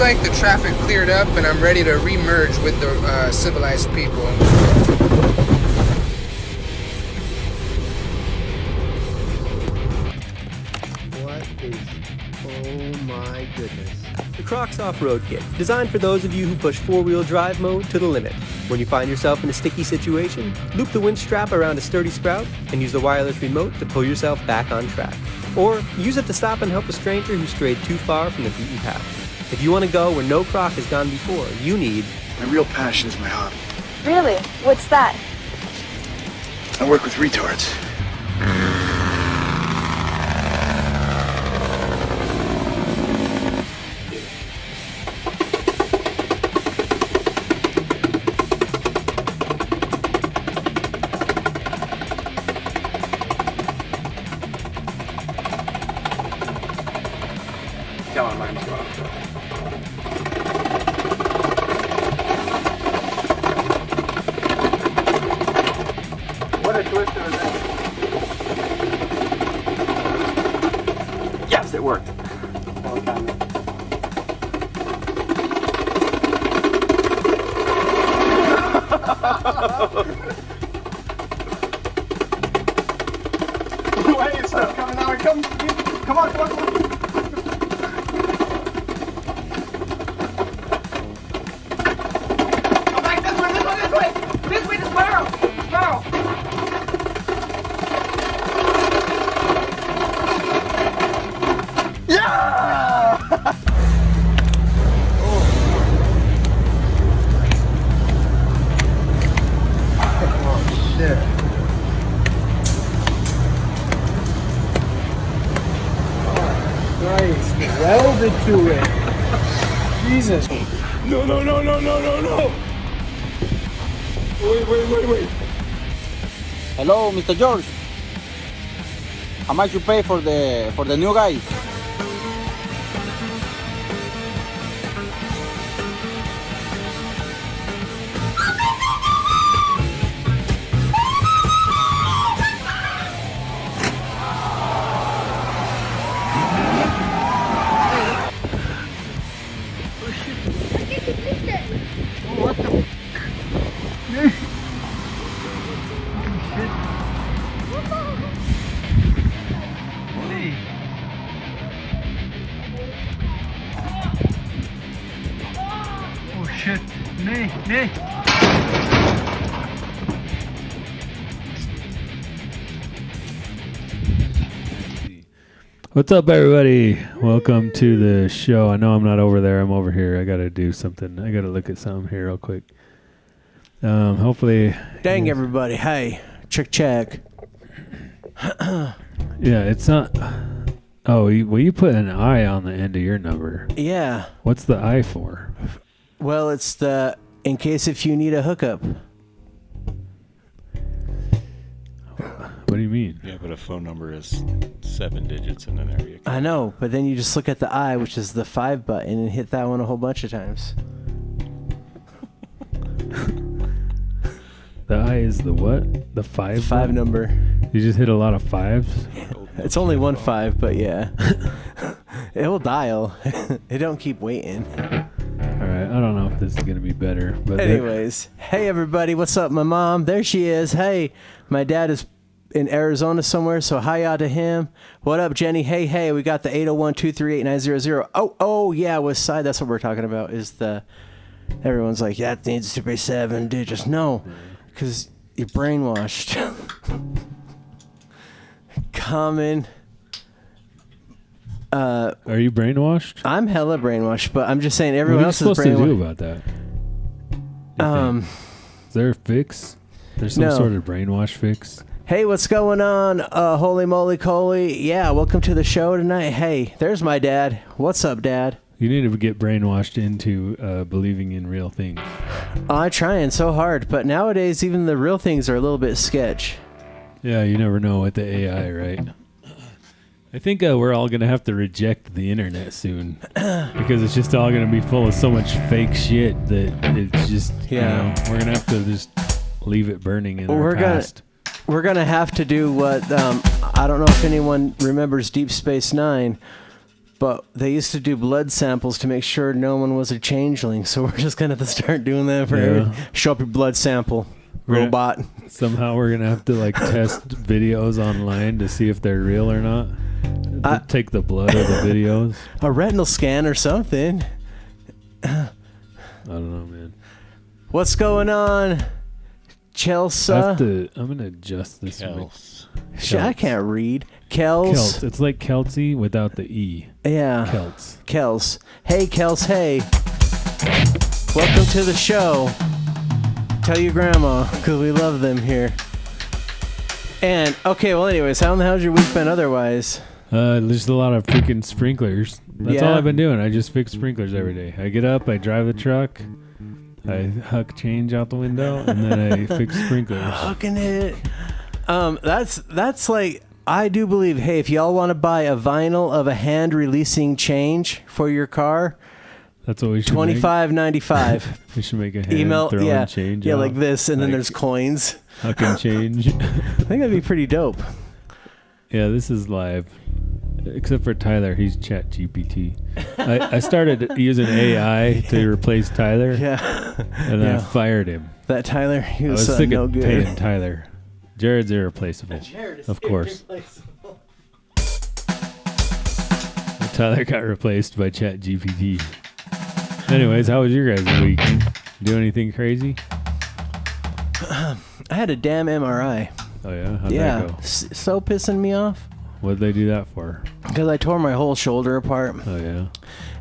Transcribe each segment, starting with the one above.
like the traffic cleared up and I'm ready to re-merge with the civilized people. Oh my goodness. The Crocs Off-Road Kit, designed for those of you who push four-wheel drive mode to the limit. When you find yourself in a sticky situation, loop the winch strap around a sturdy sprout and use the wireless remote to pull yourself back on track. Or use it to stop and help a stranger who strayed too far from the beaten path. If you want to go where no Croc has gone before, you need... My real passion is my hobby. Really? What's that? I work with retards. Tell him mine's wrong. What a twister is that? Yes, it worked. Well done. Wait, it's not coming out. Come on, come on, come on. Welded to it. Jesus. No. Wait. Hello, Mr. George. How much you pay for the new guy? Oh shit. Nee. What's up, everybody? Welcome to the show. I know I'm not over there. I'm over here. I got to do something. I got to look at something here real quick. Hopefully. Dang, everybody. Hey, check. Yeah, it's not. Oh, you put an I on the end of your number. Yeah. What's the I for? Well, it's the in case if you need a hookup. What do you mean? Yeah, but a phone number is 7 digits in an area code. I know, but then you just look at the I, which is the 5 button, and hit that one a whole bunch of times. The I is the what? The 5? 5 number. You just hit a lot of 5s? It's only 1 5, but yeah. It will dial. It don't keep waiting. Alright, I don't know if this is going to be better. But Anyways, hey everybody, what's up? My mom, there she is. Hey, my dad is in Arizona somewhere, so hi to him. What up, Jenny? Hey, we got the 801-238-900. Oh, yeah, West Side. That's what we're talking about. Everyone's like, that needs to be 7 digits. No, because you're brainwashed. Common. Are you brainwashed? I'm hella brainwashed, but I'm just saying everyone else is What are you brainwashed. supposed to do about that? Is there a fix? There's some sort of brainwash fix? Hey, what's going on? Holy moly coley. Yeah, welcome to the show tonight. Hey, there's my dad. What's up, Dad? You need to get brainwashed into believing in real things. I'm trying so hard, but nowadays even the real things are a little bit sketch. Yeah, you never know with the AI, right? I think we're all going to have to reject the internet soon because it's just all going to be full of so much fake shit that it's just, we're going to have to just leave it burning in our past. We're going to have to do what, I don't know if anyone remembers Deep Space Nine, But they used to do blood samples to make sure no one was a changeling. So we're just gonna have to start doing that for every. Show up your blood sample, robot. Somehow we're gonna have to like test videos online to see if they're real or not. Take the blood of the videos. A retinal scan or something. I don't know, man. What's going on, Chelsea? I'm gonna adjust this. Shit, I can't read. Kels. It's like Kelsey without the E. Yeah. Kels. Hey, Kels. Hey. Welcome to the show. Tell your grandma, because we love them here. And, okay, well, anyways, how in the hell's your week been otherwise? There's a lot of freaking sprinklers. That's all I've been doing. I just fix sprinklers every day. I get up, I drive the truck, I huck change out the window, and then I fix sprinklers. Hucking it. That's like, I do believe, hey, if y'all want to buy a vinyl of a hand releasing change for your car, that's what we should $25.95. We should make a hand email, throwing change. Yeah, like this, and then there's coins. Hucking change. I think that'd be pretty dope. Yeah, this is live. Except for Tyler, he's Chat GPT. I started using AI to replace Tyler. Yeah. And then I fired him. That Tyler, he was, sick no of good. paying Tyler. Jared's irreplaceable. Of course. Tyler got replaced by Chat GPT. Anyways, how was your guys' week? Do anything crazy? I had a damn MRI. Oh yeah? How'd that go? So pissing me off. What'd they do that for? Because I tore my whole shoulder apart. Oh yeah?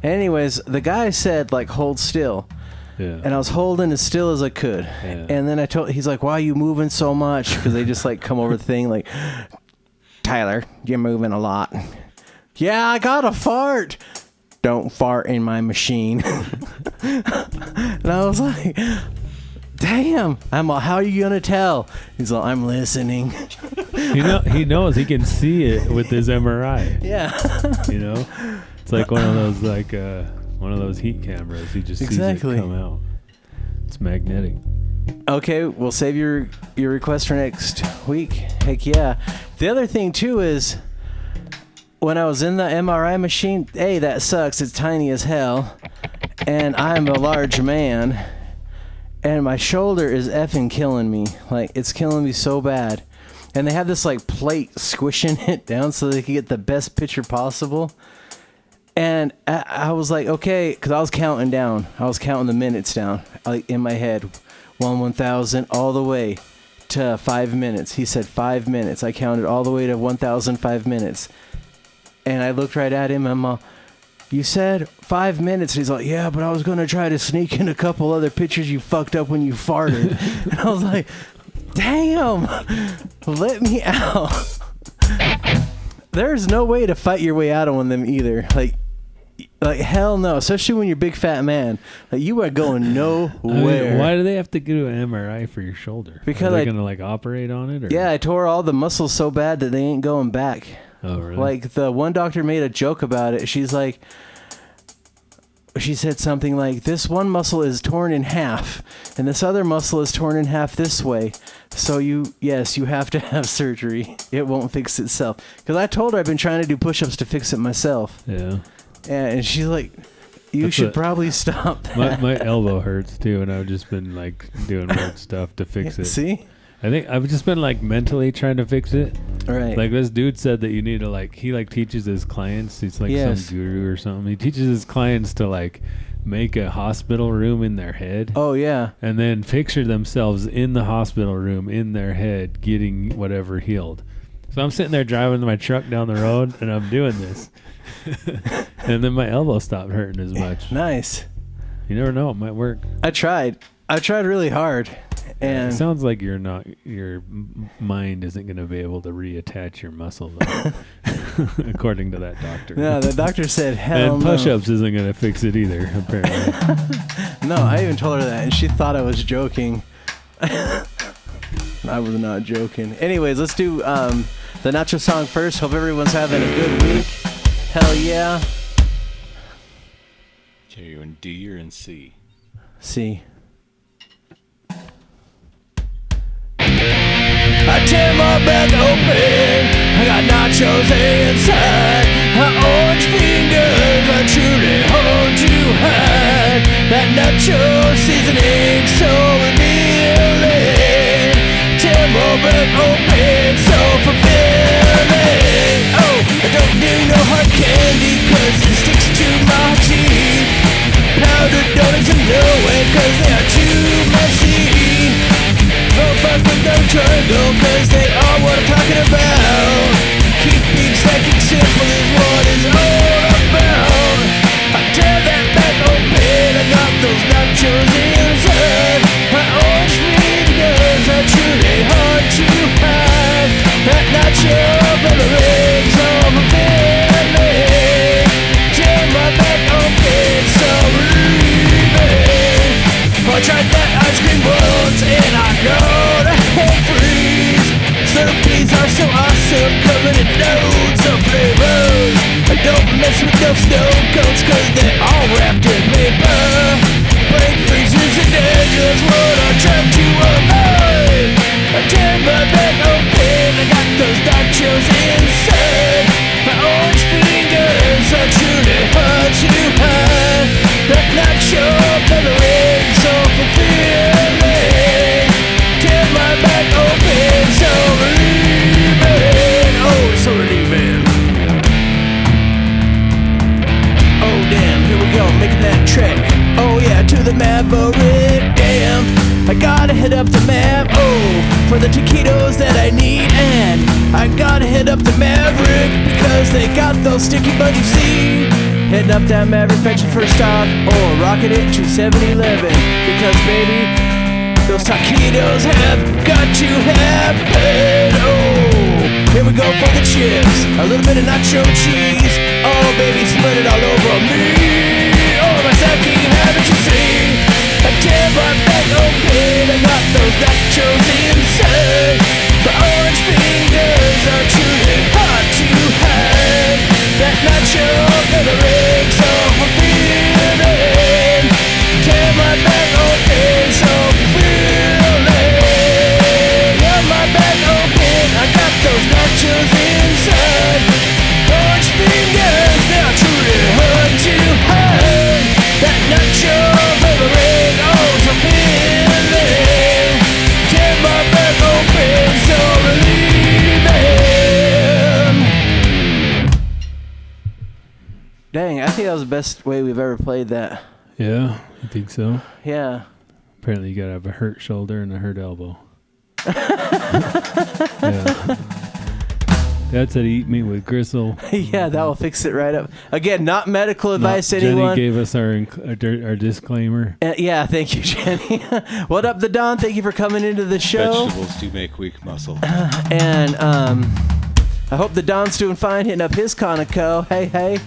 Anyways, the guy said, like, hold still. Yeah. And I was holding as still as I could. Yeah. And then he's like, why are you moving so much? Because they just, like, come over the thing, like, Tyler, you're moving a lot. Yeah, I got a fart. Don't fart in my machine. And I was like, damn. I'm like, how are you going to tell? He's like, I'm listening. He knows. He can see it with his MRI. Yeah. You know? It's like one of those heat cameras. He just sees it come out. It's magnetic. Okay, we'll save your request for next week. Heck yeah. The other thing, too, is when I was in the MRI machine, A, that sucks. It's tiny as hell. And I'm a large man. And my shoulder is effing killing me. Like, it's killing me so bad. And they have this, like, plate squishing it down so they can get the best picture possible. And I was like, okay, because I was counting down. I was counting the minutes down, like, in my head. 1,000, all the way to 5 minutes. He said 5 minutes. I counted all the way to 1,005 minutes. And I looked right at him. I'm you said 5 minutes. And he's like, yeah, but I was going to try to sneak in a couple other pictures you fucked up when you farted. And I was like, damn, let me out. There's no way to fight your way out of one of them either. Like hell no, especially when you're a big fat man. Like, you are going nowhere. I mean, why do they have to do an MRI for your shoulder? Because are they gonna like operate on it? Or? Yeah, I tore all the muscles so bad that they ain't going back. Oh really? Like, the one doctor made a joke about it. She said something like, this one muscle is torn in half, and this other muscle is torn in half this way. So you have to have surgery. It won't fix itself. Because I told her I've been trying to do push-ups to fix it myself. Yeah. And she's like, you should probably stop that. My elbow hurts too, and I've just been like doing weird stuff to fix it. See? I think I've just been like mentally trying to fix it. Right. Like, this dude said that you need to he teaches his clients. He's like some guru or something. He teaches his clients to like make a hospital room in their head. Oh yeah. And then picture themselves in the hospital room in their head getting whatever healed. So I'm sitting there driving my truck down the road and I'm doing this. And then my elbow stopped hurting as much. Nice. You never know, it might work. I tried really hard. And it sounds like your mind isn't going to be able to reattach your muscle, though, according to that doctor. No, the doctor said, hell and push-ups isn't going to fix it either, apparently. No, I even told her that, and she thought I was joking. I was not joking. Anyways, let's do the Nacho song first. Hope everyone's having a good week. Hell yeah. Okay, you're in D or in C? C. I tear my back open, I got nachos inside. My orange fingers are truly hold to hide. That nacho seasoning so revealing. Terrible but open, so fulfilling. Oh, I don't do no hard candy cause it sticks to my teeth. Powdered donuts and no way cause they are too messy. Oh, but no triangle cause they are what I'm talking about. Keeping stacking simple is what it's all about. I tear that back open, I got those nachos inside. My orange fingers are truly hard to hide. That nacho for the rings of a family. Tear my back open, so leaving. I tried that ice cream once and I know the head freeze. Slurpees are so awesome, covered in loads of flavors. I don't mess with those snow cones cause they're all wrapped in paper. Brain freezes and dangerous, what I'm trying to avoid. I tear my back open, I got those nachos inside. My orange fingers are truly hard to hide. That nacho coloring so fulfilling. Tear my back open, so relieving. Oh, so relieving. Oh damn, here we go, making that trek. Oh yeah, to the Maverick, damn. I gotta hit up the Mav, oh, for the taquitos that I need. And I gotta hit up the Maverick because they got those sticky buns you see. Hitting up that Maverick, fetching first stop, or rocking it to 7-Eleven. Because baby, those taquitos have got to happen. Oh, here we go for the chips, a little bit of nacho cheese. Oh baby, spread it all over me. Oh, my sake, haven't you seen? I tear my back open, I got those nachos inside. My orange fingers are truly hard to hide. That nacho coloring so fulfilling. Tear my back open, so fulfilling. Yeah, my back open, I got those nachos inside. Orange fingers, they are truly hard to hide. That nacho coloring, oh, so fulfilling. Tear my back open, so relieving. Dang, I think that was the best way we've ever played that. Yeah, you think so? Yeah. Apparently, you gotta have a hurt shoulder and a hurt elbow. Yeah. Dad said eat meat with gristle. Yeah, that will fix it right up. Again, not medical advice, Jenny anyone. gave us our disclaimer. Yeah, thank you, Jenny. What up, the Don? Thank you for coming into the show. Vegetables do make weak muscle. And I hope the Don's doing fine, hitting up his Conoco. Hey, hey.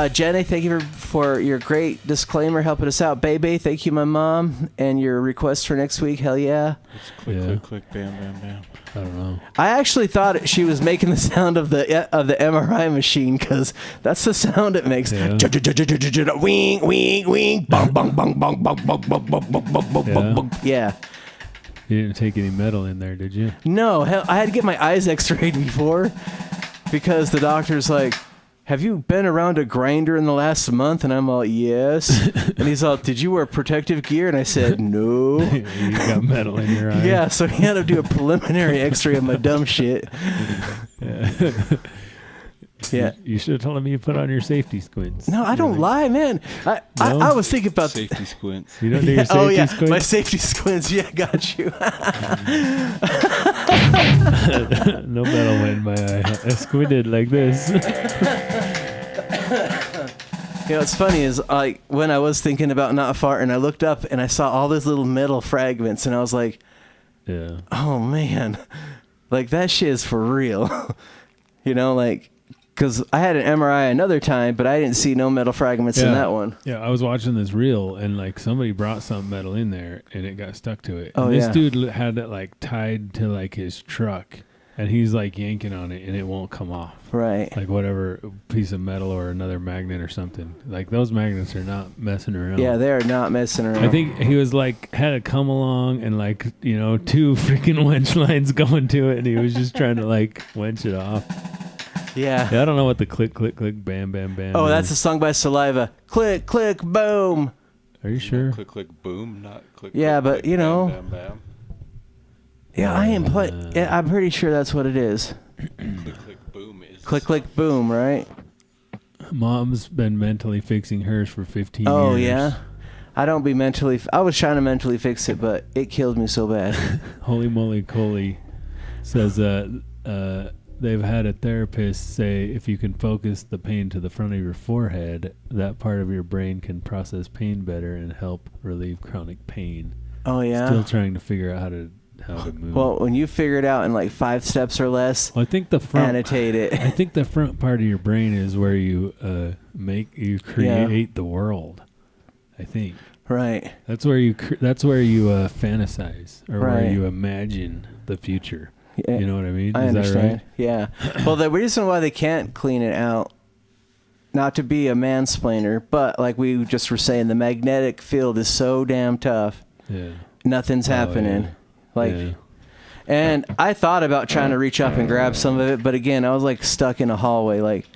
Jenny, thank you for your great disclaimer, helping us out. Baby, thank you, my mom. And your request for next week, hell yeah. It's click, Yeah. click, click, bam, bam, bam. I don't know. I actually thought she was making the sound of the MRI machine because that's the sound it makes. Yeah. Wing, wing, wing, bong, bong, bong, bong, bong, bong, bong, bong, bong, bong, bong, bong. Yeah. You didn't take any metal in there, did you? No, hell, I had to get my eyes x-rayed before because the doctor's like, have you been around a grinder in the last month? And I'm all, yes. And he's all, did you wear protective gear? And I said, no. You got metal in your eye. Yeah, so he had to do a preliminary x-ray of my dumb shit. Yeah. You should have told him you put on your safety squints. No, I don't lie, man. I was thinking about Safety squints. You don't do your safety oh yeah, squints? my safety squints. Yeah, got you. No metal went in my eye. I squinted like this. You know, what's funny is like when I was thinking about not farting, I looked up and I saw all those little metal fragments, and I was like, Yeah. oh man, like that shit is for real. You know, like. Because I had an MRI another time, but I didn't see no metal fragments in that one. Yeah, I was watching this reel, and like somebody brought some metal in there, and it got stuck to it. Oh, and this yeah. dude had it like tied to like his truck, and he's like yanking on it and it won't come off. Right. Like whatever piece of metal or another magnet or something. Like those magnets are not messing around. Yeah, they are not messing around. I think he was like had to come along and like, you know, 2 freaking wench lines going to it, and he was just trying to like wench it off. Yeah. I don't know what the click, click, click, bam, bam, bam. Oh, is. that's a song by Saliva. Click, click, boom. Are you sure? Click, click, boom, not click. Yeah, click, but, click, you know. bam, bam, bam. Yeah, I am yeah, I'm pretty sure that's what it is. Click, click, boom is. Click, click, boom, right? Mom's been mentally fixing hers for 15 years. Oh, yeah? I don't be mentally... I was trying to mentally fix it, but it killed me so bad. Holy moly, Coley says they've had a therapist say if you can focus the pain to the front of your forehead, that part of your brain can process pain better and help relieve chronic pain. Oh, yeah? Still trying to figure out how to move. Well, when you figure it out in like 5 steps or less, I think the front... annotate it. I think the front part of your brain is where you create the world. I think. Right. That's where you fantasize or where Right. you imagine the future. Yeah. You know what I mean? I Is understand. that right? Yeah. Well, the reason why they can't clean it out, not to be a mansplainer, but like we just were saying, the magnetic field is so damn tough. Yeah. Nothing's happening. Yeah. Like, Yeah. and I thought about trying to reach up and grab some of it, but again, I was like stuck in a hallway. Like,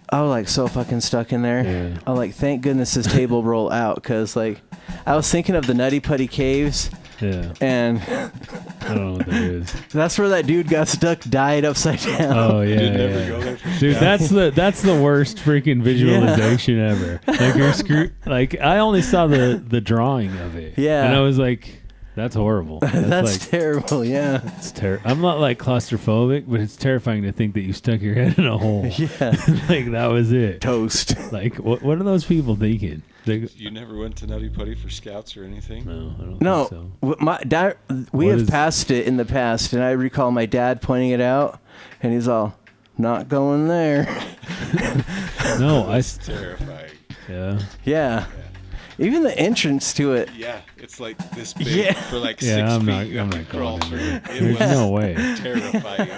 I was like so fucking stuck in there. Yeah. I was like, thank goodness this table rolled out, because like, I was thinking of the Nutty Putty Caves, Yeah. and I don't know what that is. that's where that dude got stuck, died upside down. Oh yeah, You'd never yeah. go there for Dude, that's the worst freaking visualization ever. Like you're screwed. Like I only saw the drawing of it. Yeah. And I was like, that's horrible. That's like, terrible. Yeah. it's I'm not like claustrophobic, but it's terrifying to think that you stuck your head in a hole. Yeah. Like that was it. Toast. Like what are those people thinking? You never went to Nutty Putty for scouts or anything? No, I don't No, think so. we What have is- passed it in the past, and I recall my dad pointing it out, and he's all, "Not going there." No, It's terrifying. yeah. Yeah. Even the entrance to it. Yeah, it's like this big Yeah. for like Yeah, 6 I'm feet. not- You I'm have not to crawl going in through. there. It There's was no way. terrifying.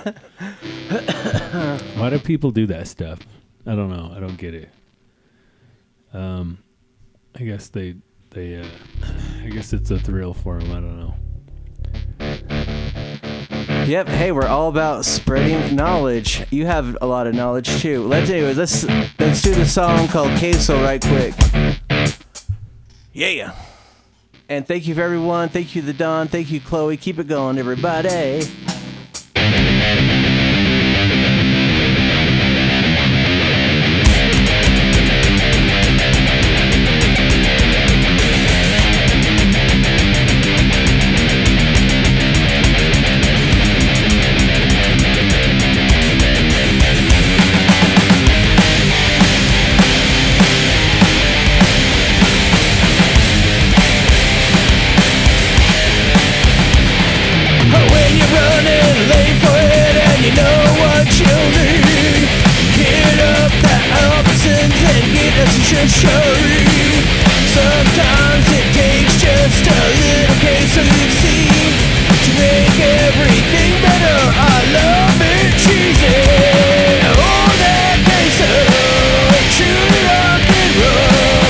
Why do people do that stuff? I don't know. I don't get it. I guess they I guess it's a thrill for them. I don't know. Yep. Hey, we're all about spreading knowledge. You have a lot of knowledge too. Let's do the song called Queso right quick. Yeah. And thank you for everyone. Thank you, the Don. Thank you, Chloe. Keep it going, everybody. When you're running late for it and you know what you need, hit up the Albertsons and get us a shishari. Sometimes it takes just a little case of see to make everything better. I love it cheesy. Oh, that queso, truly rock and roll.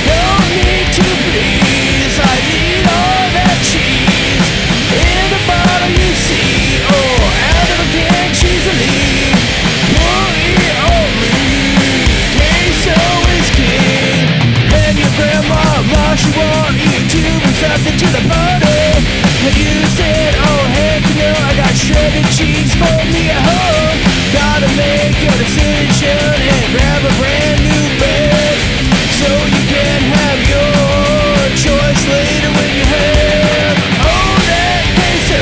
Don't need to please, I need all that cheese. In the bottle you see, oh, out of a can cheesily. Pour it on me, queso is king. And your grandma, she want you to bring something to the party. And you said, oh heck no, I got shredded cheese for me at home. Gotta make your decision and grab a brand new bed, so you can have your choice later when you have. Oh, that queso,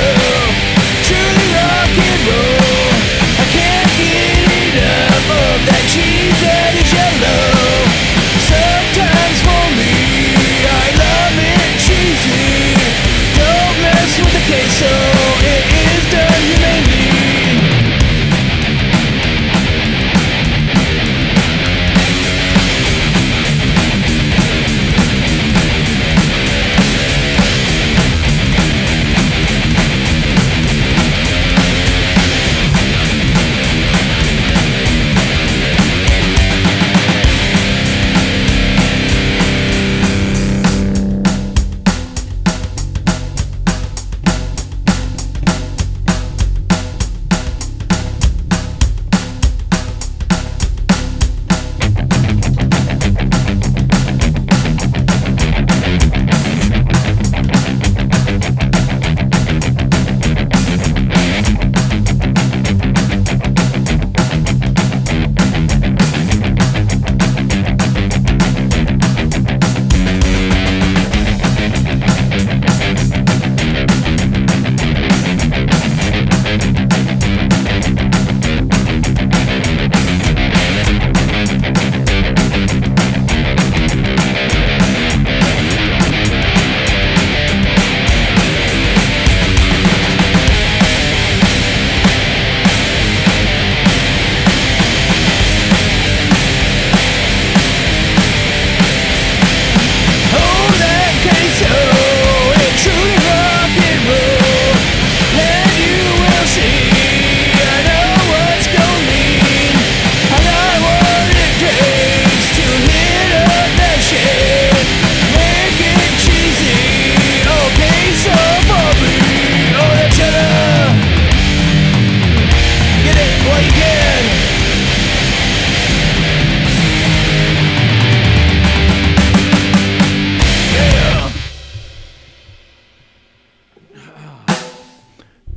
truly rock and roll. I can't get enough of that cheese that is yellow. Sometimes for me, I love it cheesy. Don't mess with the queso, it is done humanely.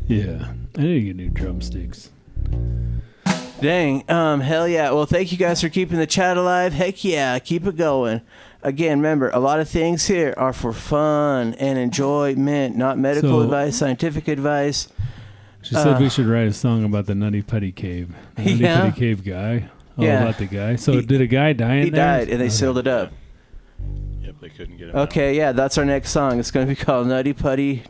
Yeah, I need to get new drumsticks. Dang. Hell yeah. Well, thank you guys for keeping the chat alive. Heck yeah. Keep it going. Again, remember, a lot of things here are for fun and enjoyment, not medical So- advice, scientific advice. She said we should write a song about the Nutty Putty Cave. The Nutty Yeah. Putty Cave guy. Oh, Yeah. about the guy. So He- did a guy die in He there? died, and they sealed it up. Yep, they couldn't get him out. Okay, yeah, that's our next song. It's going to be called Nutty Putty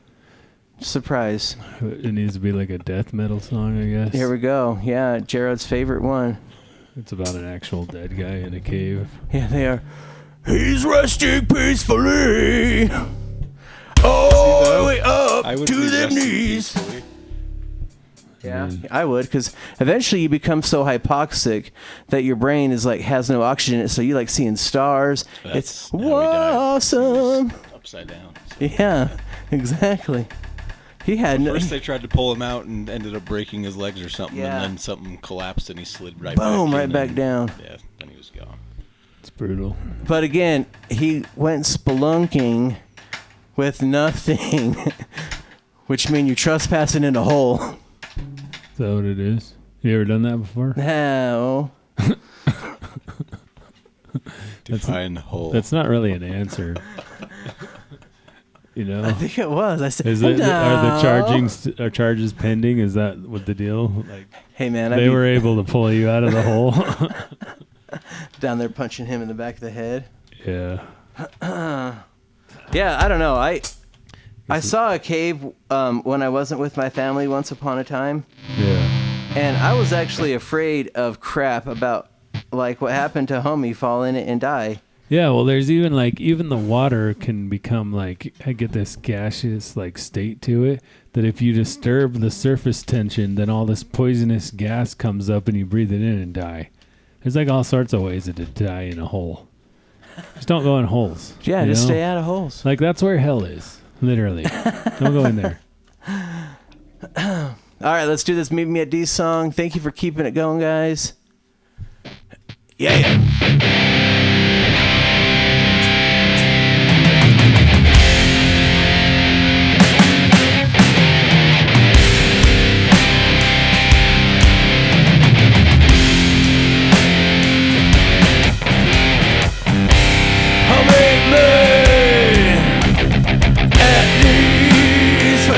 Surprise. It needs to be like a death metal song, I guess. Here we go. Yeah, Jared's favorite one. It's about an actual dead guy in a cave. Yeah, they are. He's resting peacefully. All the way up I would to be the resting knees. peacefully. Yeah, I would, because eventually you become so hypoxic that your brain is like has no oxygen in it, so you like seeing stars. It's That's how he died. awesome. He was upside down. Yeah, exactly. He had no. First, they tried to pull him out and ended up breaking his legs or something, Yeah. and then something collapsed and he slid right back. Boom, in right back and- down. Yeah, then he was gone. It's brutal. But again, he went spelunking with nothing, which means you're trespassing in a hole. Is that what it is? You ever done that before? How? Define the hole. That's not really an answer. You know? I think it was. I said, Is it, no. are charges pending? Is that what the deal? Like Hey man, they were able to pull you out of the hole. down there punching him in the back of the head. Yeah. Yeah, I don't know. I saw a cave when I wasn't with my family once upon a time, Yeah. and I was actually afraid of crap about like what happened to homie fall in it and die. Yeah, well there's even the water can become like I get this gaseous like state to it that if you disturb the surface tension then all this poisonous gas comes up and you breathe it in and die. There's like all sorts of ways to die in a hole. Just don't go in holes. Yeah, you just know? stay out of holes. Like that's where hell is. Literally. Don't go in there. All right, let's do this Meet Me at D's song. Thank you for keeping it going, guys. Yeah.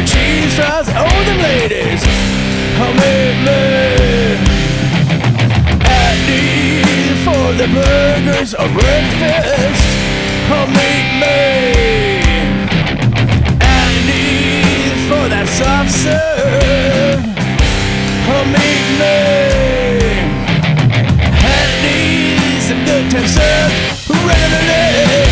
Cheese fries, oh them ladies, oh me, at these for the burgers or breakfast, oh me, at these for that soft serve, oh me, at these some good time served regularly.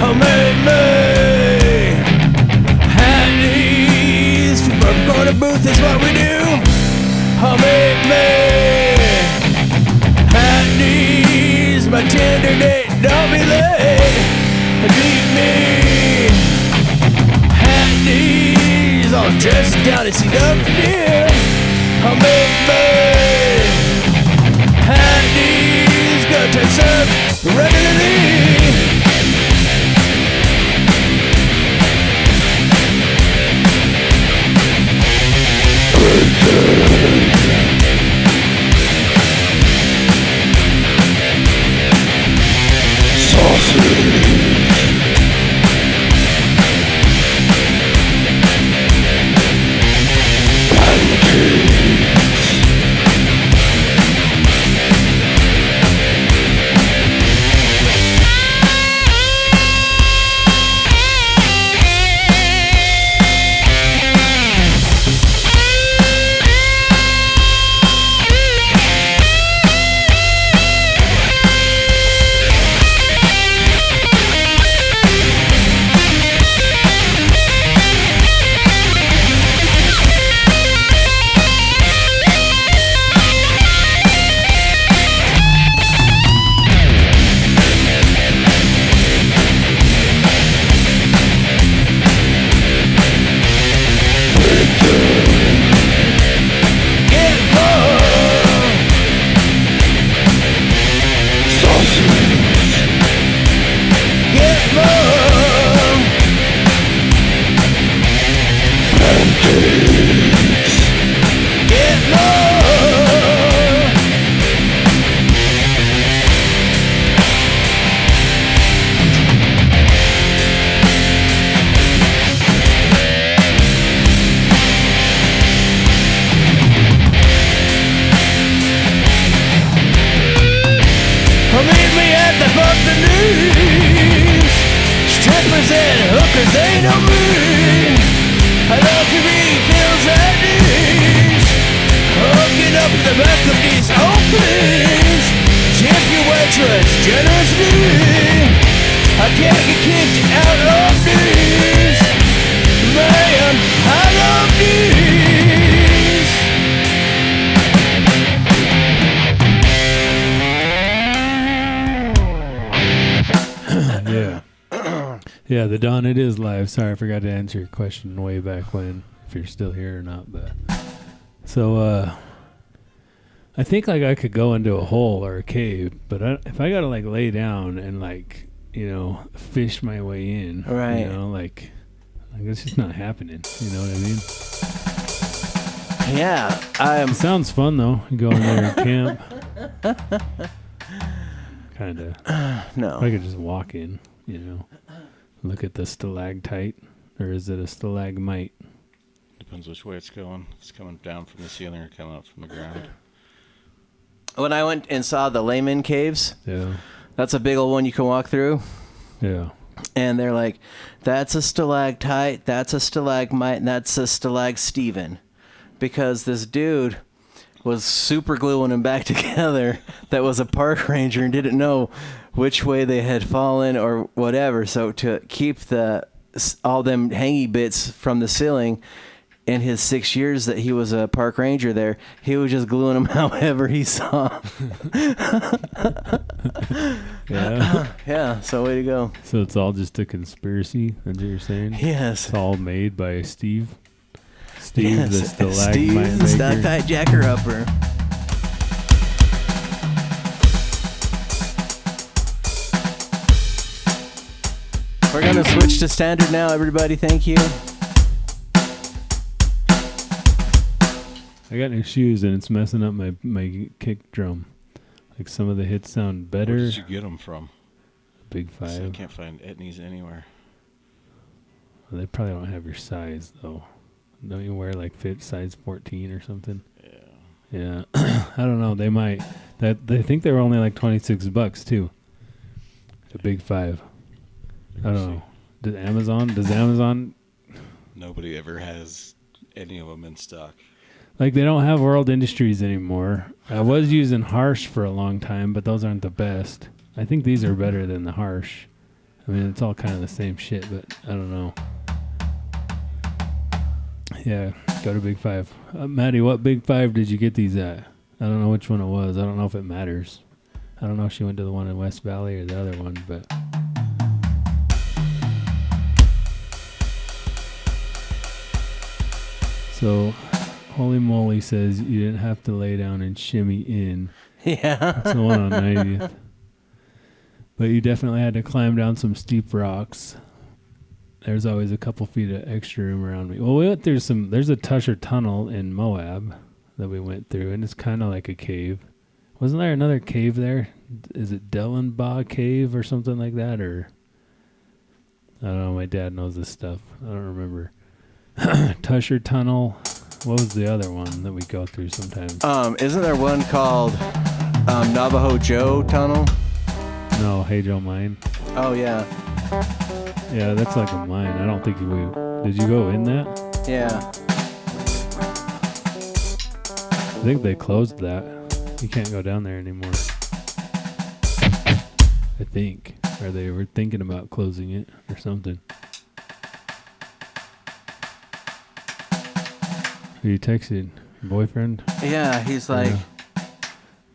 Oh, me, Handies from corner booth is what we do. Oh, me, Handies, my tender date, don't be late. Meet me, Handies, all dressed down and seat up near. Oh, me, Handies, good time served regularly. 'cause ain't no moon. I love to read feels at ease. Hooking up the back of these openings. Tip your waitress generously. I can't get kicked out of these. Man, I love these. Yeah. Yeah, the Dawn, it is live. Sorry, I forgot to answer your question way back when, if you're still here or not. But so, I think like I could go into a hole or a cave, but if I gotta like lay down and like, you know, fish my way in, Right. You know, like it's just not happening. You know what I mean? Yeah, It sounds fun though. You go in there and camp. Kind of. no. I could just walk in, you know, look at the stalactite, or is it a stalagmite? Depends which way it's going. If it's coming down from the ceiling or coming up from the ground. When I went and saw the Layman Caves, Yeah. that's a big old one you can walk through. Yeah. And they're like, that's a stalactite, that's a stalagmite, and that's a stalag-Steven. Because this dude was super gluing them back together that was a park ranger and didn't know which way they had fallen or whatever. So to keep all them hangy bits from the ceiling, in his 6 years that he was a park ranger there, he was just gluing them however he saw. Yeah. Yeah, so way to go. So it's all just a conspiracy, that's what you're saying? Yes. It's all made by Steve. Steve, Yes, the Steve, stalagmite the maker. stalactite jacker-upper. We're going to switch to standard now, everybody. Thank you. I got new shoes and it's messing up my kick drum. Like some of the hits sound better. Where did you get them from? Big I Five. can't find Etnies anywhere. Well, they probably don't have your size though. Don't you wear like fit size 14 or something? Yeah. Yeah. I don't know. They might. They think they were only like $26 too. The Big Five. I don't know. Does Amazon? Nobody ever has any of them in stock. Like they don't have World Industries anymore. I was using Harsh for a long time, but those aren't the best. I think these are better than the Harsh. I mean, it's all kind of the same shit, but I don't know. Yeah, go to Big Five. Maddie, what Big Five did you get these at? I don't know which one it was. I don't know if it matters. I don't know if she went to the one in West Valley or the other one, but... So, Holy Moly says you didn't have to lay down and shimmy in. Yeah. That's the one on 90th. But you definitely had to climb down some steep rocks. There's always a couple feet of extra room around me. Well, we went through there's a Tusher Tunnel in Moab that we went through, and it's kind of like a cave. Wasn't there another cave there? Is it Dellenbaugh Cave or something like that? Or I don't know. My dad knows this stuff. I don't remember. Tusher Tunnel. What was the other one that we go through sometimes? Isn't there one called Navajo Joe Tunnel? No, Hey Joe Mine. Oh, yeah. Yeah, that's like a mine. I don't think did you go in that? Yeah. I think they closed that. You can't go down there anymore. I think. Or they were thinking about closing it or something. Who you texted? Your boyfriend? Yeah, he's like...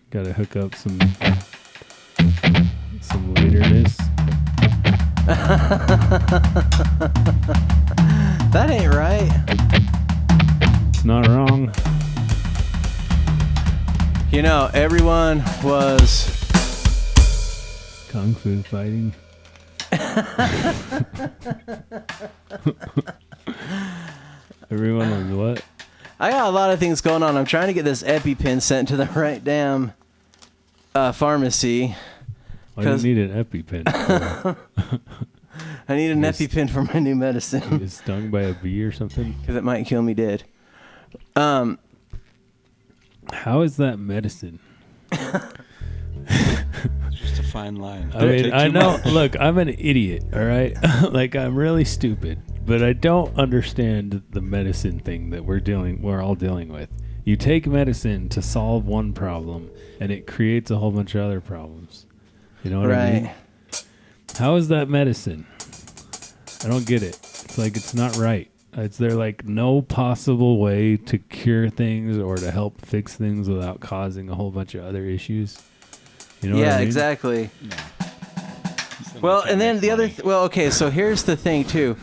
Gotta hook up some laterness. That ain't right. It's not wrong. You know, everyone was... Kung Fu fighting. Everyone was what? I got a lot of things going on. I'm trying to get this EpiPen sent to the right damn pharmacy. Why do you need an EpiPen? I need an Yes. EpiPen for my new You medicine get stung by a bee or something? because it might kill me dead. How is that medicine? It's just a fine line. I mean, Take I too know. much. Look, I'm an idiot. All right, like I'm really stupid, but I don't understand the medicine thing that we're all dealing with. You take medicine to solve one problem, and it creates a whole bunch of other problems. You know what I mean? Right. How is that medicine? I don't get it. It's like it's not right. Is there like no possible way to cure things or to help fix things without causing a whole bunch of other issues? You know what I mean? Exactly. So Well, much and then make the other money. well, okay, so here's the thing too.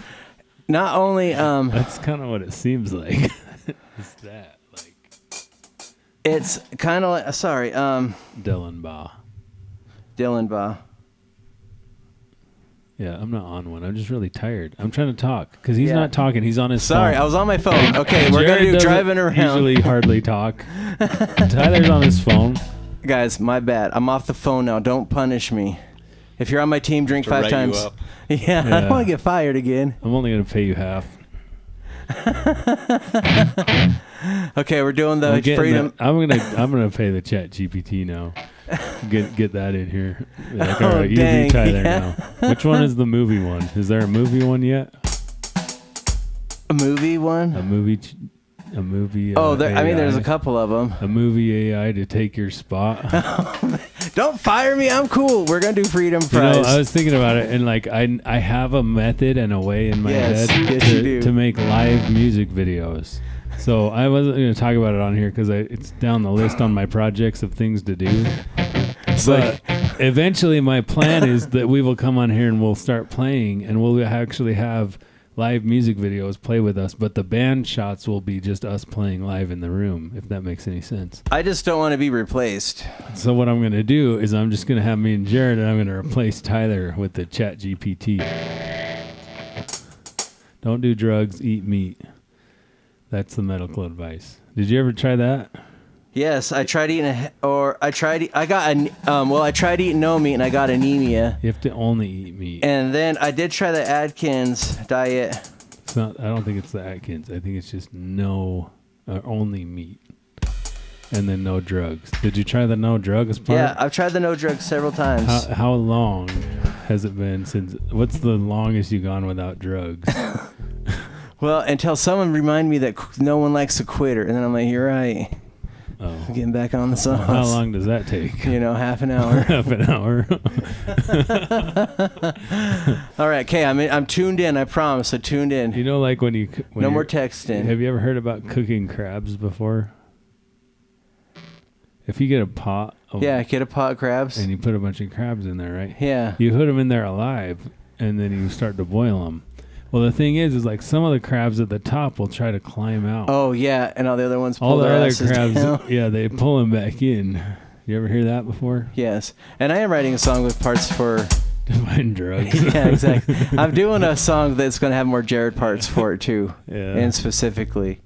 Not only That's kind of what it seems like. Is that like it's kind of like Dylan Baugh? Dylan Baugh. Yeah, I'm not on one. I'm just really tired. I'm trying to talk because he's Yeah. not talking. He's on his Sorry, phone. I was on my phone. Okay, we're Jared gonna do doesn't driving around. Usually hardly talk. Tyler's on his phone. Guys, my bad. I'm off the phone now. Don't punish me. If you're on my team, drink To 5 write you times. up. Yeah, I Yeah. don't want to get fired again. I'm only gonna pay you half. Okay, we're doing the I'm getting freedom. that- I'm gonna pay the Chat GPT now. Get that in here. Like, all Oh, right, you dang, be Tyler yeah. now. Which one is the movie one? Is there a movie one yet? A movie one? A movie. A movie. Oh, there, I mean, there's a AI? couple of them. A movie AI to take your spot. Don't fire me. I'm cool. We're gonna do freedom You prize. know, I was thinking about it, and like I have a method and a way in my Yes, head yes, you do. to make live music videos. So I wasn't going to talk about it on here because it's down the list on my projects of things to do. But eventually, my plan is that we will come on here and we'll start playing, and we'll actually have live music videos play with us. But the band shots will be just us playing live in the room, if that makes any sense. I just don't want to be replaced. So what I'm going to do is I'm just going to have me and Jared, and I'm going to replace Tyler with the Chat GPT. Don't do drugs, eat meat. That's the medical advice. Did you ever try that? Yes, I tried eating I tried eating no meat and I got anemia. You have to only eat meat. And then I did try the Atkins diet. It's not. I don't think it's the Atkins. I think it's just only meat, and then no drugs. Did you try the no drugs part? Yeah, I've tried the no drugs several times. How long has it been since? What's the longest you've gone without drugs? Well, until someone remind me that no one likes a quitter, and then I'm like, you're right. Oh. I'm getting back on the sauce. How long does that take? You know, half an hour. Half an hour. All right, okay, I'm tuned in. I promise. I tuned in. You know, like when no you're- more texting. Have you ever heard about cooking crabs before? If you get a pot of, Yeah, get a pot of crabs. and you put a bunch of crabs in there, right? Yeah. You put them in there alive, and then you start to boil them. Well, the thing is like some of the crabs at the top will try to climb out. Oh yeah, and all the other ones pull All the their other asses crabs, down. yeah, they pull them back in. You ever hear that before? Yes, and I am writing a song with parts for. To find drugs. Yeah, exactly. I'm doing a song that's going to have more Jared parts for it too, Yeah. and specifically.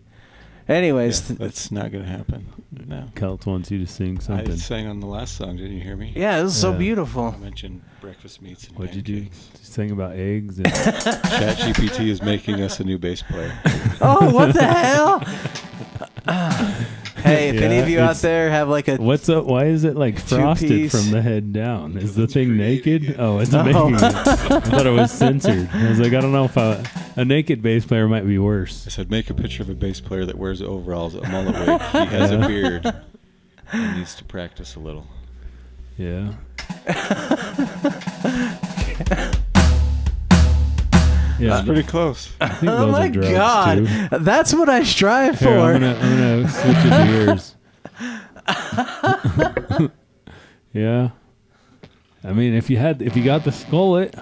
Anyways, That's not going to happen. No. Kelt wants you to sing I something. sang on the last song. Didn't you hear me? yeah, this is so Yeah. beautiful. I mentioned breakfast meats and What'd you do? pancakes. Sing about eggs. And ChatGPT is making us a new bass player. Oh, what the hell? Hey, if any Yeah, of you out it's- there have like a what's up? Why is it like frosted Two-piece. from the head down? Is the thing creative, naked? yeah. Oh, it's Oh. making it. I thought it was censored. I was like, I don't know if a naked bass player might be I worse. said, make a picture of a bass player that wears overalls, a mullet wig. He has a beard. He needs to practice a little. Yeah. Yeah, That's pretty close. I think oh those my are drugs god, too. that's what I strive Here, for. I'm gonna switch it to yours. Yeah. I mean, if you got the skullet,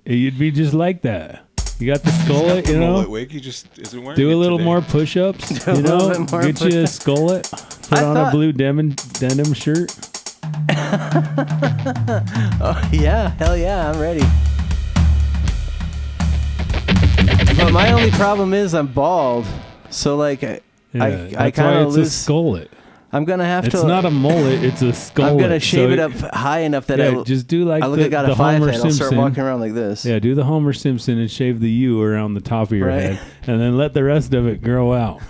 you'd be just like that. You got the skullet, you know. Mullet wig, he just isn't wearing Do it a little today. more push-ups, Do a you little know. bit more Get you a skullet. Put I on a thought- blue denim shirt. Oh, yeah, hell yeah, I'm ready. But my only problem is I'm bald, so like I Yeah, I that's why kind of it's lose. a skullet. I'm gonna have It's to. not a mullet. It's a skullet. I'm gonna shave So it up high enough that Yeah, just do like I look the, like I got the a five Homer head. I'll Simpson. start walking around like this. Yeah, do the Homer Simpson and shave the U around the top of your Right. head, and then let the rest of it grow out.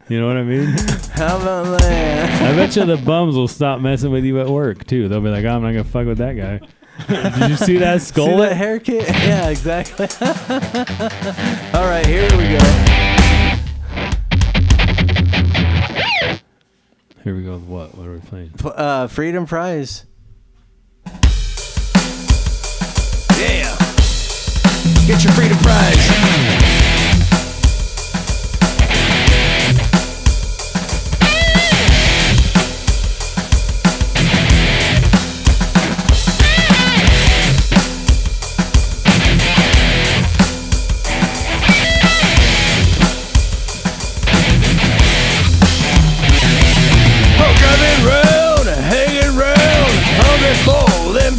You know what I mean? How about that? I bet you the bums will stop messing with you at work too. They'll be like, oh, I'm not gonna fuck with that guy. Did you see that skull? See that hair kit? Yeah, exactly. All right, here we go. Here we go with what? What are we playing? Freedom Prize. Yeah. Get your Freedom Prize.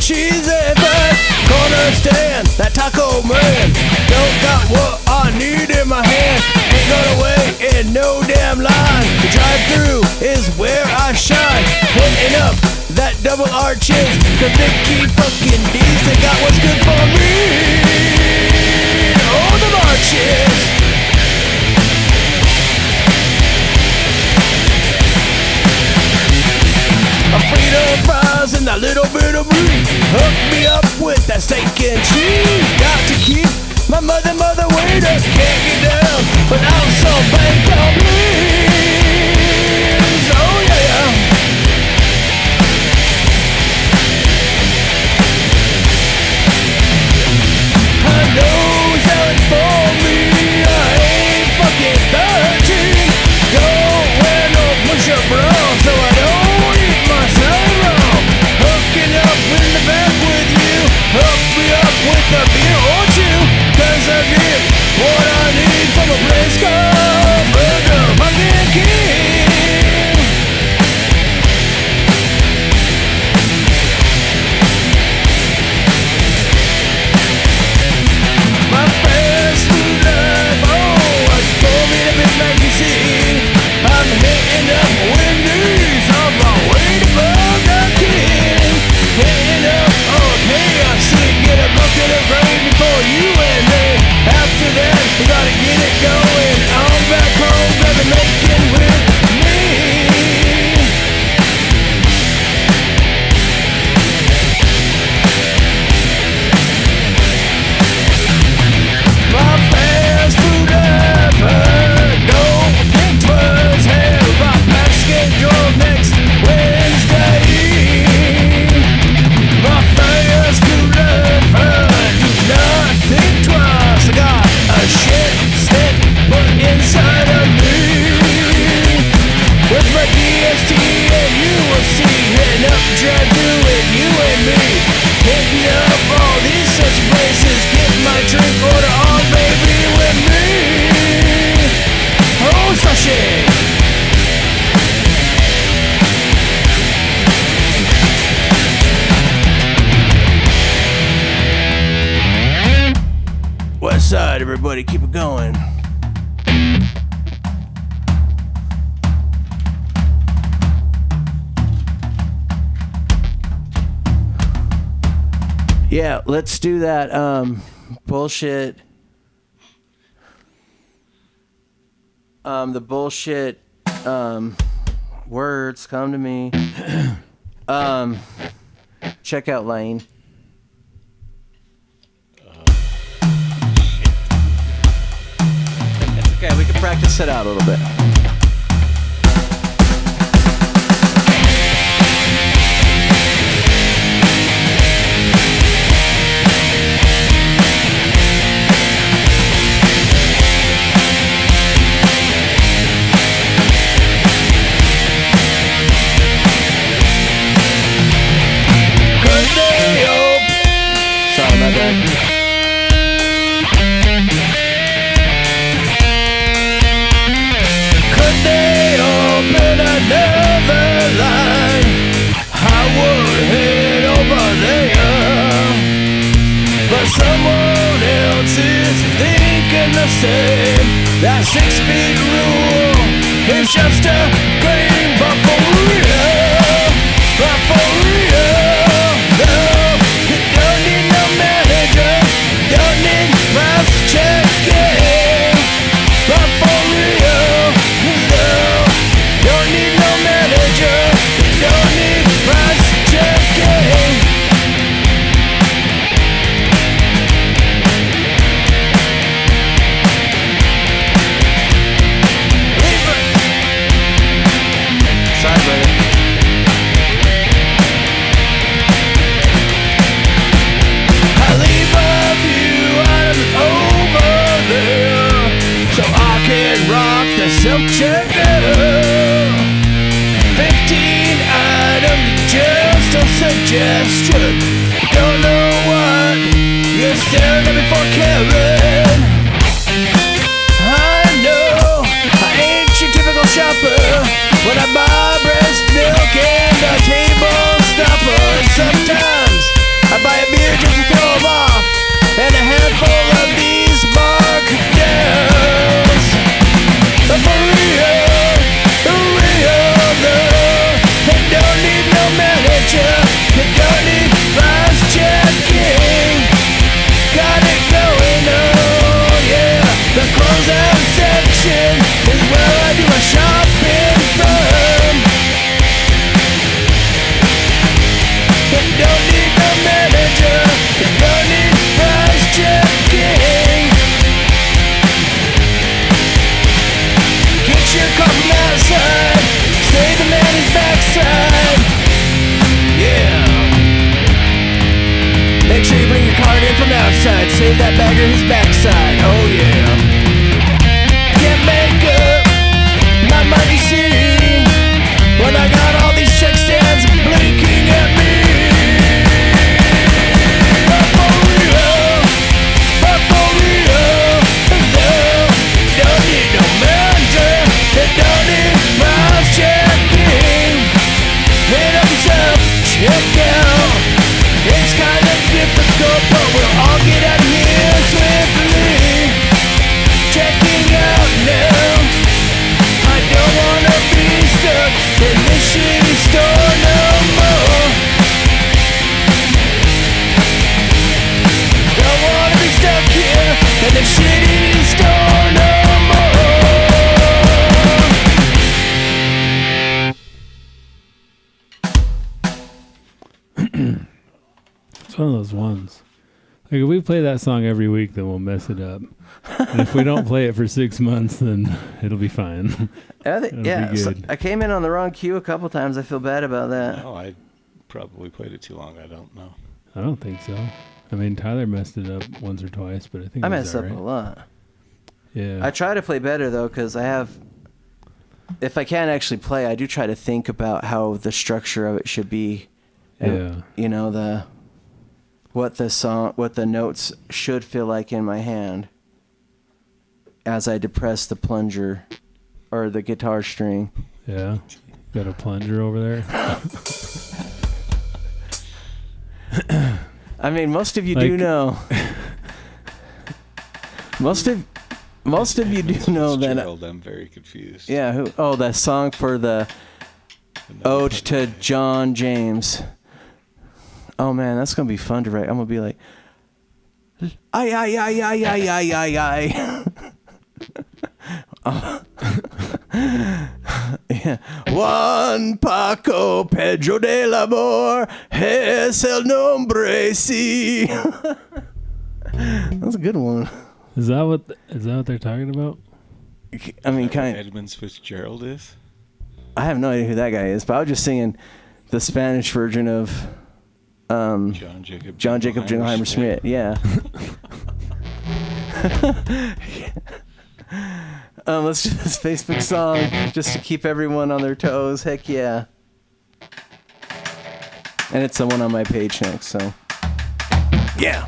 Cheesy fat corner stand, that taco man don't got what I need in my hand. Ain't gonna wait in no damn line. The drive-through is where I shine. Hitting up that double arches, the Vicky fucking D's. They got what's good for me. Oh, the marches. A freedom fries and a little bit of meat. Hook me up with that steak and cheese. Got to keep my mother waiter. Can't get down without some bacon, please. Oh yeah. I know it's for me. I ain't fucking 13. Don't wear no push-up bra, so I don't eat myself wrong. Hooking up in the back with you. Hook me up with a beer or two. 'Cause I get what I need from a place called Burger Fucking King. My fast food life, oh, it's told me to make you see. I'm hitting up Wendy's on my way to Burger King. Hitting up, KFC, get a bucket of gravy for you and me. After that, we gotta get it going. On back home, baby, making with me. My fast food ever, don't think twice. Hell, my pack schedule next Wednesday. My fast food ever, do not think twice. I got a shit stick put inside of me. With my DST and you will see. Hitting up the drive-thru with you and me. Hitting up all these such places. Get my drink order on, baby, with me. Oh, sashay. West side, everybody, keep it going. Yeah, let's do that bullshit. The bullshit words come to me. Check out Lane. It's okay, we can practice it out a little bit. Sorry about that. Could they open another line? I would head over there, but someone else is thinking the same. That 6 feet rule is just a game, but for real, but for real, no, you don't need no manager, don't need price checking, but for real, no, don't need no manager, don't need price checking. gesture. Don't know what you're staring at me for, Karen. I know I ain't your typical shopper when I buy breast milk and a table stopper. And sometimes I buy a beer just to throw 'em off and a handful of these bark nails. But for real, though, you don't need no manager, you don't need price checking. Got it going on, yeah. The closeout section is where I do my shopping from. You don't need no manager, you don't need price checking. Get your car from outside, save the man his backside. Yeah. Make sure you bring your card in from outside, save that bagger his backside. Oh yeah. Can't make up my money see when I got all these check stands blinking at me. But for real, though, don't need no manager, don't need price checking. Hit up yourself, check out. It's kind of difficult, but we'll all get out of here swiftly. Checking out now. I don't wanna be stuck in this shitty store no more. Don't wanna be stuck here in this shitty store no more. It's one of those ones. Like if we play that song every week, then we'll mess it up. And if we don't play it for 6 months, then it'll be fine. It'll Yeah, be so good. I came in on the wrong cue a couple times. I feel bad about that. No, I probably played it too long. I don't know. I don't think so. I mean, Tyler messed it up once or twice, but I think I it was mess up alright. a lot. Yeah. I try to play better though, because I have. If I can't actually play, I do try to think about how the structure of it should be. And, Yeah. You know what the notes should feel like in my hand as I depress the plunger or the guitar string. Yeah. Got a plunger over there. I mean, most of you Like- do know. Most of you do know that. Fitzgerald, I'm very confused. Yeah. Who? Oh, that song for the Ode to John James. Oh man, that's gonna be fun to write. I'm gonna be like, I. Yeah. Juan Paco Pedro del Amor es el nombre, sí. That's a good one. Is that what they're talking about? I mean, Is that what kind of. Edmonds Fitzgerald is? I have no idea who that guy is, but I was just singing the Spanish version of John Jacob Jingleheimer Schmidt. Yeah. Let's do this Facebook song just to keep everyone on their toes. Heck yeah. And it's the one on my page next, so. Yeah.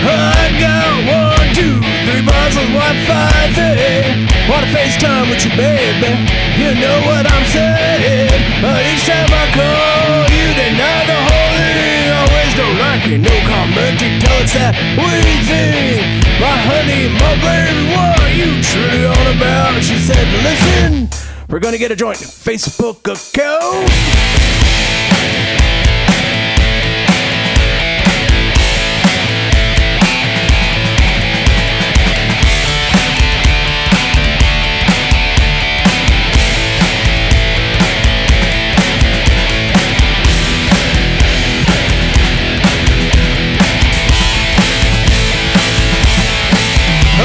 I got 1, 2, 3 bottles of Wi-Fi thing. Wanna FaceTime with you, baby? You know what I'm saying. But each time I call, you deny the whole thing. Always don't like it, no comment. You tell it's that weird thing. My honey, my baby, what are you truly on about? She said, listen, we're gonna get a joint Facebook account.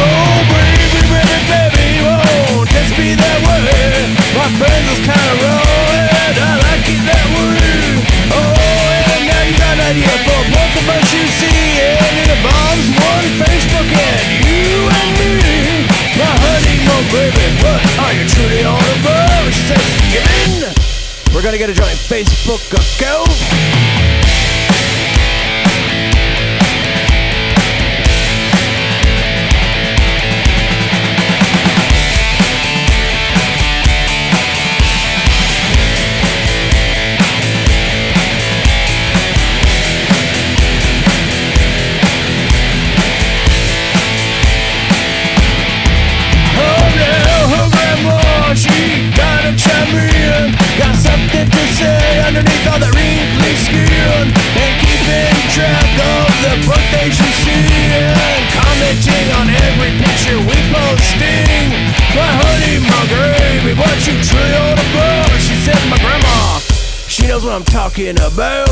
Oh, baby, baby, are you truly on a boat? She said, get in. We're gonna get a joint Facebook account. She got a champion, got something to say underneath all that wrinkly skin, and keeping track of the birthdays you see, and commenting on every picture we posting. My honey, my gravy, what you trail about? She said my grandma, she knows what I'm talking about.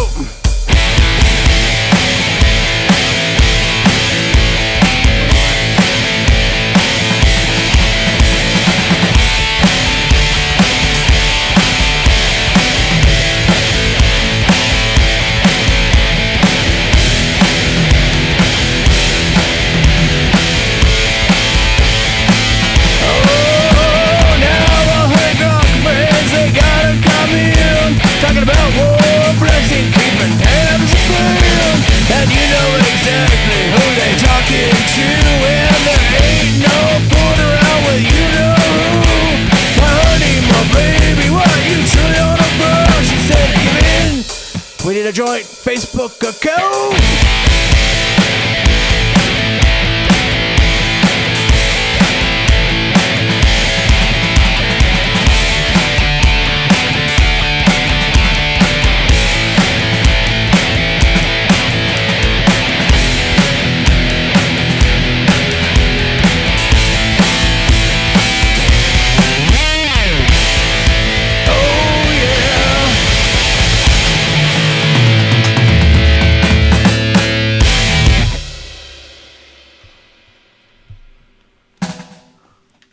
Talking about war, blessing, keeping tabs of them. And you know exactly who they talking to. And there ain't no fooling around with you know who. My honey, my baby, what you truly on a bro? She said, give in. We need a joint Facebook account.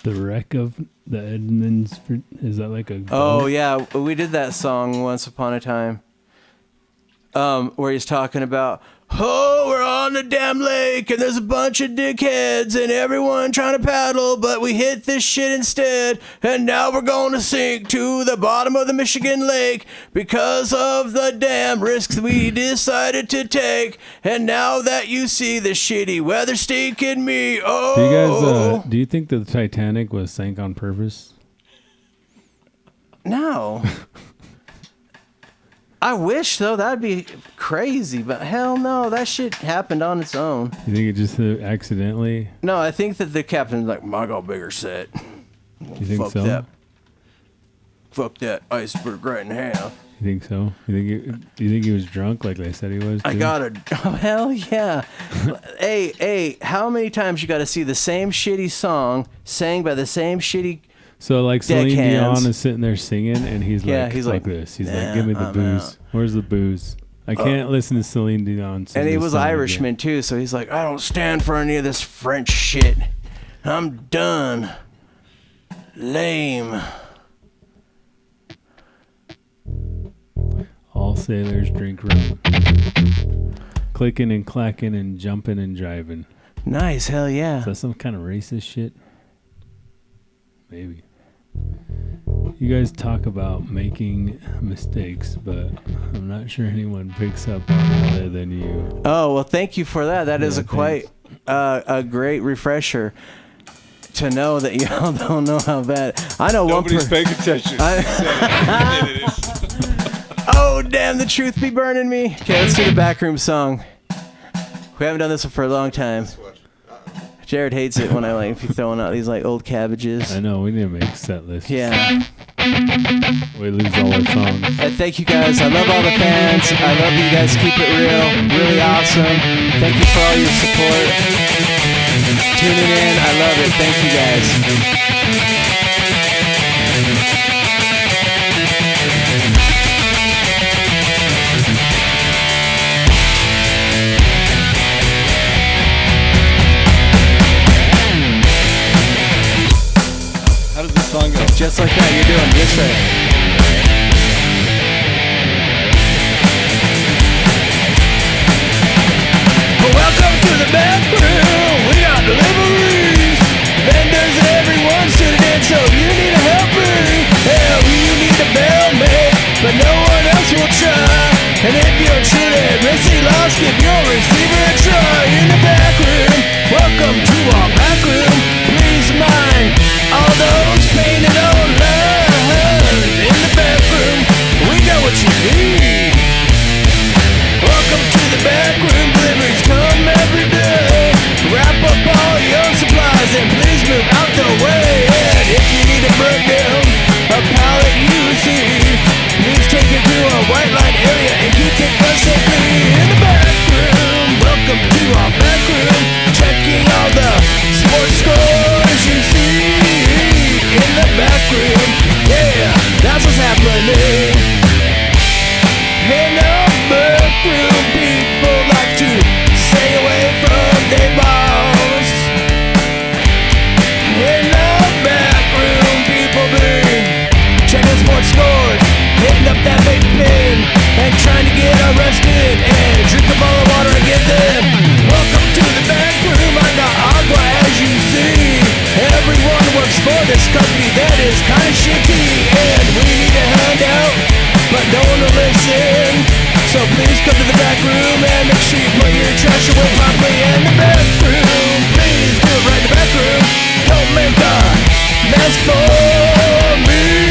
The Wreck of the Edmonds, is that like a... Oh, yeah, we did that song once upon a time. Where he's talking about, oh, we're on the damn lake, and there's a bunch of dickheads, and everyone trying to paddle, but we hit this shit instead, and now we're going to sink to the bottom of the Michigan Lake because of the damn risks we decided to take, and now that you see the shitty weather stinking me, oh. Do you guys, do you think that the Titanic was sank on purpose? No. I wish, though. That'd be crazy. But hell no. That shit happened on its own. You think it just accidentally? No, I think that the captain's like, I got a bigger set. You think so? Fuck that iceberg right in half. You think so? Do you think he was drunk like they said he was? I got it. Oh, hell yeah. hey, how many times you got to see the same shitty song sang by the same shitty... So like Celine Deckhands. Dion is sitting there singing, and he's like this. He's like, "Give me the booze. out. Where's the booze? I can't listen to Celine Dion." Sing And he this was song Irishman, too, so he's like, I don't stand for any of this French shit. I'm done. Lame. All sailors drink rum. Clicking and clacking and jumping and driving. Nice, hell yeah. Is that some kind of racist shit? Maybe. You guys talk about making mistakes, but I'm not sure anyone picks up on it other than you. Oh, well, thank you for that. That is Yeah, quite a great refresher to know that y'all don't know how bad. I know Nobody's paying attention. Oh, damn, the truth be burning me. Okay, let's do the backroom song. We haven't done this one for a long time. Jared hates it when I be throwing out these old cabbages. I know, we need to make a set list. Yeah. We lose all our songs. And thank you guys. I love all the fans. I love that you guys keep it real. Really awesome. Thank you for all your support. Tuning in. I love it. Thank you guys. How does this song go? Just like that, you're doing this right. Welcome to the bathroom. We got deliveries. Vendors, everyone's tuning in, so you need will try. And if you're truly racing lost, give your receiver a try. In the back room, welcome to our back room. Please mind all those painted old lines. In the back room, we got what you need. Welcome to the back room, deliveries come every day. Wrap up all your supplies and please move out the way. And if you need a breakdown, a pallet you see, please take it to a white line area and keep it fresh and clean. In the back room, welcome to our back room. Checking all the sports scores you see. In the back room, yeah, that's what's happening. In the back room, people like to stay away from their boss. In the back room, people be checking sports scores, hitting up that vape pen, and trying to get arrested and drink a bottle of water and get them. Welcome to the back room, I got agua as you see. Everyone works for this company that is kinda shitty, and we need a handout, but no one will listen. So please come to the back room and make sure you put your trash away properly. In the back room, please do it right in the back room. Don't make a mess for me.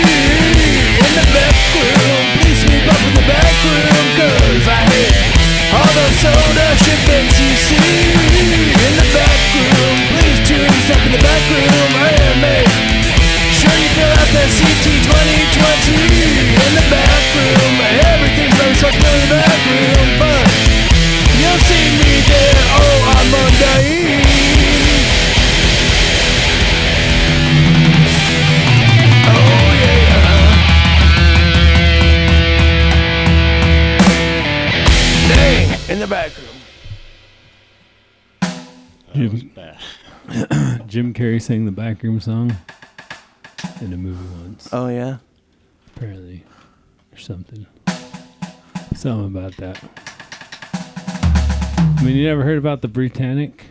In the back room, please sweep up in the back room, cause I hate all those soda shipments you see. In the back room, please tune yourself in the back room and make sure you fill out that CT 2020. In the back room, everything's very so in the back room, but you'll see me there, oh, on Monday. Oh yeah. Dang, in the back room. Jim Carrey sang the backroom song in a movie once. Oh yeah. Apparently, or something. Something about that. I mean, you never heard about the Britannic?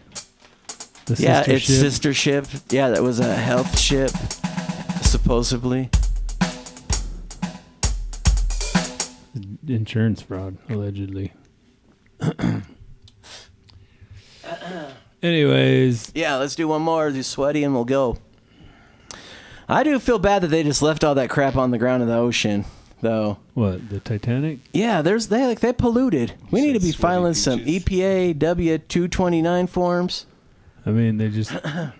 The Yeah, sister it's ship? sister ship. Yeah, that was a health ship, supposedly. Insurance fraud, allegedly. Anyways, Yeah, let's do one more. Do sweaty and we'll go. I do feel bad that they just left all that crap on the ground of the ocean, though. what, the Titanic? Yeah, they polluted. We need to be Sweaty filing some beaches. EPA W-229 forms. I mean, they just... I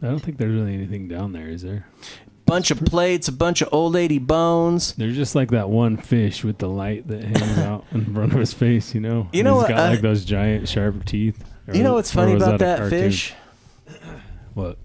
don't think there's really anything down there, is there? Bunch of plates, a bunch of old lady bones. They're just like that one fish with the light that hangs out in front of his face, you know? You know He's what, got like those giant sharp teeth. You know what's funny Or was about a that cartoon? fish? What?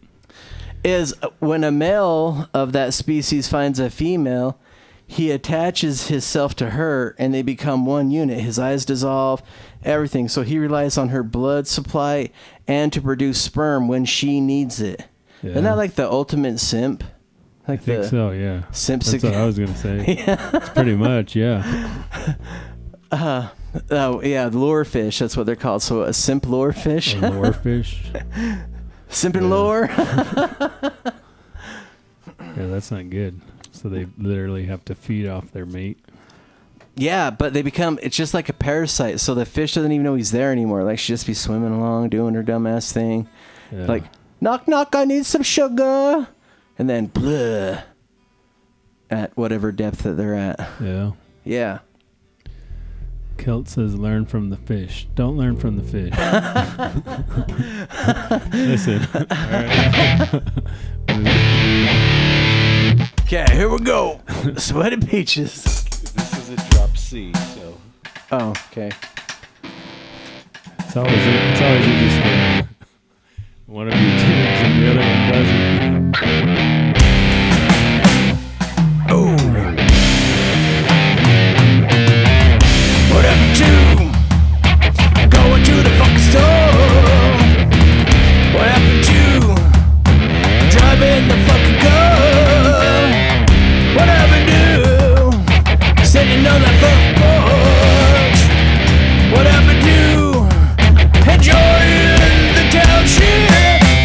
Is when a male of that species finds a female, he attaches himself to her and they become one unit. His eyes dissolve, everything. So he relies on her blood supply and to produce sperm when she needs it. Yeah. Isn't that like the ultimate simp? I Like think so, yeah. simp That's what I was going to say. It's pretty much, yeah. Oh yeah, the lure fish. That's what they're called. So a simp lure fish. A lure fish. Simp and lure. Yeah, that's not good. So they literally have to feed off their mate. Yeah, but they become, it's just like a parasite. So the fish doesn't even know he's there anymore. Like, she just be swimming along, doing her dumbass thing. Yeah. Like, knock, knock, I need some sugar. And then, blah. At whatever depth that they're at. Yeah. Yeah. Kilt says, learn from the fish. Don't learn from the fish. Listen. All right. Okay, here we go. Sweaty beaches. This is a drop C, so. Oh, okay. It's always interesting. One of you tunes and the other one doesn't. Oh. What happened to going to the fucking store? What happened to driving the fucking car? What happened to sitting on that front porch? What happened to enjoying the township?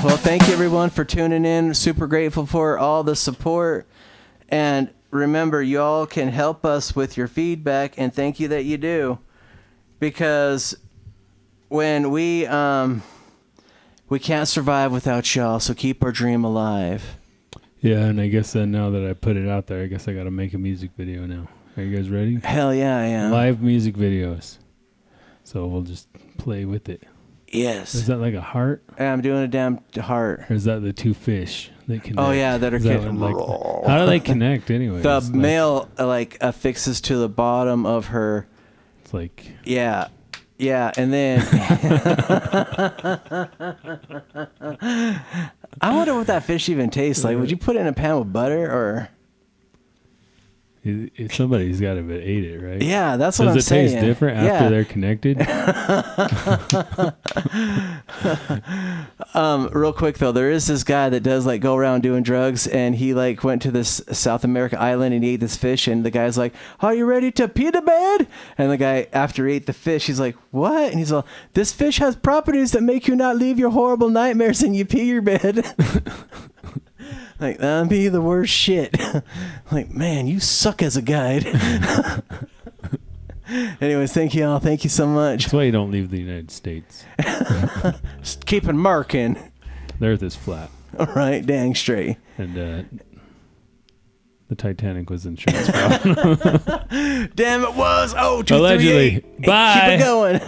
Well, thank you everyone for tuning in. Super grateful for all the support. And remember, y'all can help us with your feedback, and thank you that you do. Because when we can't survive without y'all, so keep our dream alive. Yeah, and I guess now that I put it out there, I guess I got to make a music video now. Are you guys ready? Hell yeah, I am. Live music videos. So we'll just play with it. Yes. Is that like a heart? I'm doing a damn heart. Or is that the two fish that connect? Oh yeah, that are Is that connected. like, how do they connect anyway? The male affixes to the bottom of her. It's like yeah, and then I wonder what that fish even tastes like. Would you put it in a pan with butter or? Somebody's got to have ate it, right? Yeah, that's what I'm Does it saying. taste different after they're connected? Real quick though, there is this guy that does like go around doing drugs, and he like went to this South America island and he ate this fish, and the guy's like, "Are you ready to pee the bed?" And the guy, after he ate the fish, he's like, "What?" And he's like, "This fish has properties that make you not leave your horrible nightmares and you pee your bed." Like, that'd be the worst shit. Like, man, you suck as a guide. Anyways, thank you all. Thank you so much. That's why you don't leave the United States. Just keeping marking. The Earth is flat. All right, dang straight. And the Titanic was insurance fraud. Damn, it was. Oh, 238. Allegedly. Bye. Keep it going.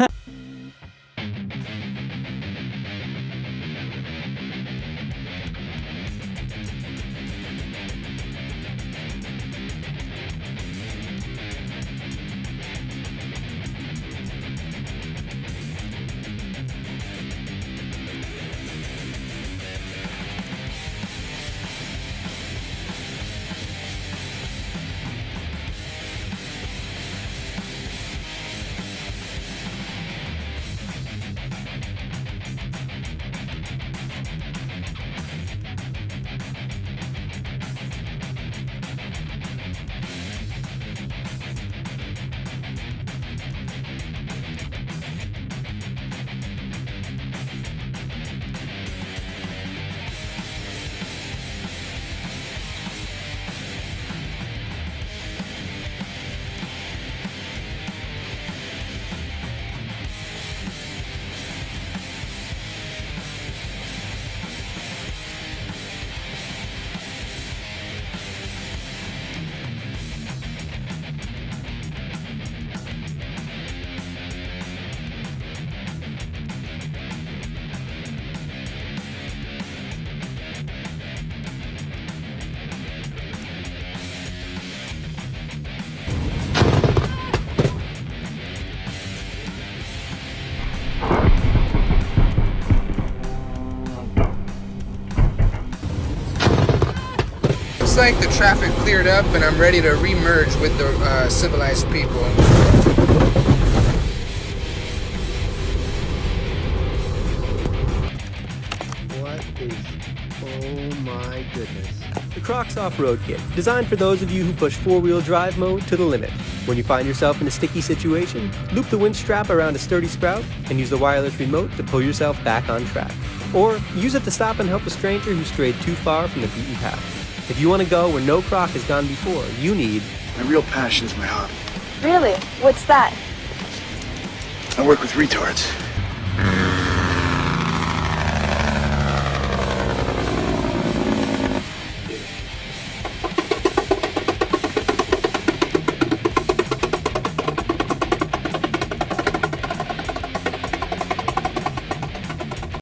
Looks like the traffic cleared up and I'm ready to remerge with the civilized people. What is... Oh my goodness. The Crocs Off-Road Kit, designed for those of you who push four-wheel drive mode to the limit. When you find yourself in a sticky situation, loop the winch strap around a sturdy sprout and use the wireless remote to pull yourself back on track. Or use it to stop and help a stranger who strayed too far from the beaten path. If you want to go where no Croc has gone before, you need... My real passion is my hobby. Really? What's that? I work with retards.